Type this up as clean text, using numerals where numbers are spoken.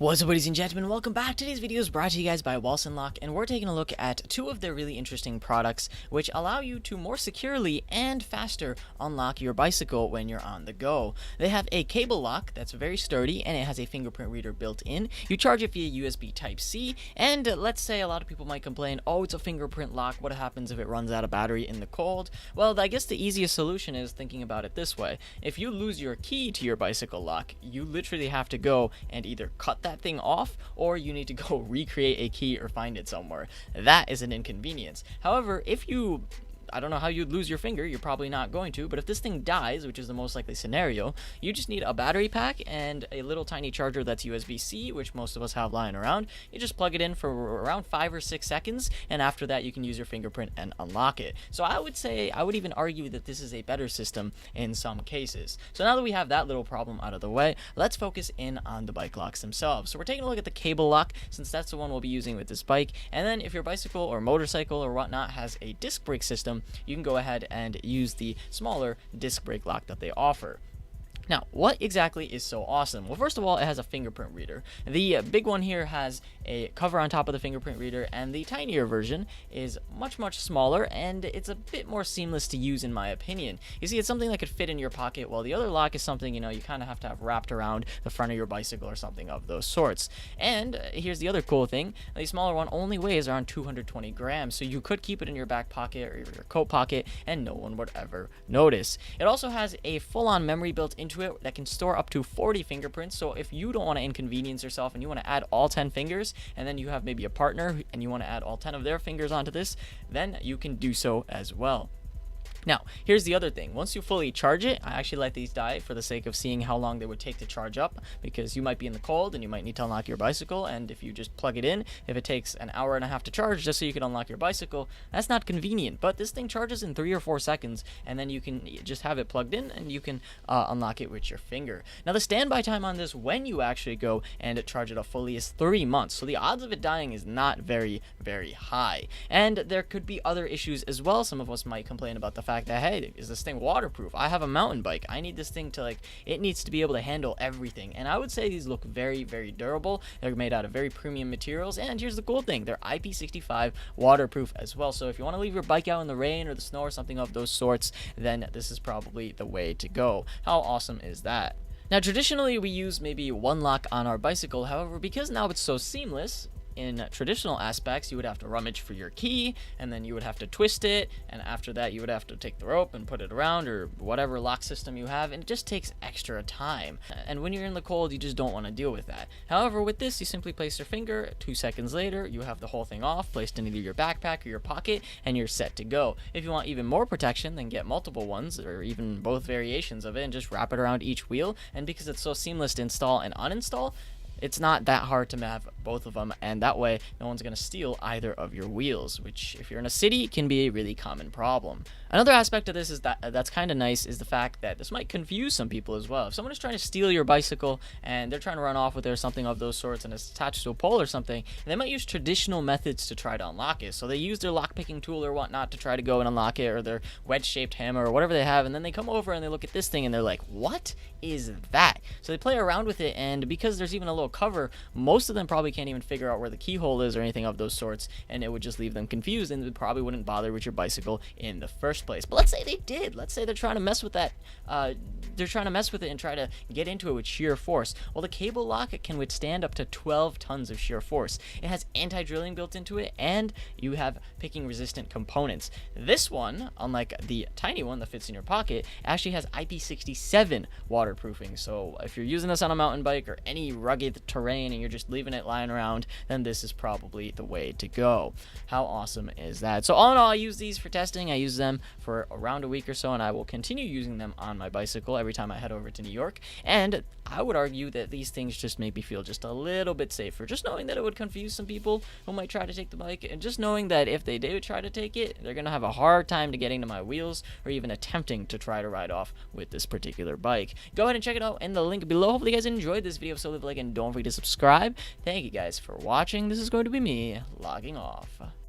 What's up, ladies and gentlemen? Welcome back. Today's video is brought to you guys by Walsun, and we're taking a look at two of their really interesting products which allow you to more securely and faster unlock your bicycle when you're on the go. They have a cable lock that's very sturdy and it has a fingerprint reader built in. You charge it via USB Type-C, and let's say a lot of people might complain, oh, it's a fingerprint lock, what happens if it runs out of battery in the cold? Well, I guess the easiest solution is thinking about it this way. If you lose your key to your bicycle lock, you literally have to go and either cut that thing off, or you need to go recreate a key or find it somewhere. That is an inconvenience. However, if you I don't know how you'd lose your finger, you're probably not going to, but if this thing dies, which is the most likely scenario, you just need a battery pack and a little tiny charger that's USB-C, which most of us have lying around. You just plug it in for around 5 or 6 seconds, and after that you can use your fingerprint and unlock it. So I would even argue that this is a better system in some cases. So now that we have that little problem out of the way, let's focus in on the bike locks themselves. So we're taking a look at the cable lock, since that's the one we'll be using with this bike, and then if your bicycle or motorcycle or whatnot has a disc brake system, you can go ahead and use the smaller disc brake lock that they offer. Now, what exactly is so awesome? Well, first of all, it has a fingerprint reader. The big one here has a cover on top of the fingerprint reader, and the tinier version is much, much smaller, and it's a bit more seamless to use in my opinion. You see, it's something that could fit in your pocket, while the other lock is something, you kind of have wrapped around the front of your bicycle or something of those sorts. And here's the other cool thing. The smaller one only weighs around 220 grams, so you could keep it in your back pocket or your coat pocket, and no one would ever notice. It also has a full-on memory built into it that can store up to 40 fingerprints. So if you don't want to inconvenience yourself and you want to add all 10 fingers, and then you have maybe a partner and you want to add all 10 of their fingers onto this, then you can do so as well. Now, here's the other thing. Once you fully charge it, I actually let these die for the sake of seeing how long they would take to charge up, because you might be in the cold and you might need to unlock your bicycle, and if you just plug it in, if it takes an hour and a half to charge just so you can unlock your bicycle, that's not convenient. But this thing charges in 3 or 4 seconds, and then you can just have it plugged in and you can unlock it with your finger. Now, the standby time on this when you actually go and charge it up fully is 3 months, so the odds of it dying is not very, very high. And there could be other issues as well. Some of us might complain about the fact that, hey, is this thing waterproof? I have a mountain bike. I need this thing to, it needs to be able to handle everything. And I would say these look very, very durable. They're made out of very premium materials. And here's the cool thing. They're IP65 waterproof as well. So if you want to leave your bike out in the rain or the snow or something of those sorts, then this is probably the way to go. How awesome is that? Now, traditionally, we use maybe one lock on our bicycle. However, because now it's so seamless, in traditional aspects, you would have to rummage for your key, and then you would have to twist it, and after that you would have to take the rope and put it around, or whatever lock system you have, and it just takes extra time. And when you're in the cold, you just don't want to deal with that. However, with this, you simply place your finger, 2 seconds later, you have the whole thing off, placed in either your backpack or your pocket, and you're set to go. If you want even more protection, then get multiple ones, or even both variations of it, and just wrap it around each wheel. And because it's so seamless to install and uninstall, it's not that hard to have both of them, and that way no one's going to steal either of your wheels, which if you're in a city can be a really common problem. Another aspect of this is that's kind of nice is the fact that this might confuse some people as well. If someone is trying to steal your bicycle and they're trying to run off with it or something of those sorts, and it's attached to a pole or something, and they might use traditional methods to try to unlock it. So they use their lock-picking tool or whatnot to try to go and unlock it, or their wedge-shaped hammer or whatever they have, and then they come over and they look at this thing and they're like, what is that? So they play around with it, and because there's even a little cover, most of them probably can't even figure out where the keyhole is or anything of those sorts, and it would just leave them confused, and they probably wouldn't bother with your bicycle in the first place. But let's say they did. Let's say they're trying to mess with that. They're trying to mess with it and try to get into it with sheer force. Well, the cable lock can withstand up to 12 tons of sheer force. It has anti-drilling built into it, and you have picking resistant components. This one, unlike the tiny one that fits in your pocket, actually has IP67 waterproofing. So if you're using this on a mountain bike or any rugged terrain and you're just leaving it lying around, then this is probably the way to go. How awesome is that? So all in all, I use these for testing. I use them for around a week or so, and I will continue using them on my bicycle every time I head over to New York. And I would argue that these things just make me feel just a little bit safer. Just knowing that it would confuse some people who might try to take the bike, and just knowing that if they do try to take it, they're going to have a hard time to getting to my wheels or even attempting to try to ride off with this particular bike. Go ahead and check it out in the link below. Hopefully you guys enjoyed this video, so leave a like and don't forget to subscribe. Thank you guys for watching. This is going to be me logging off.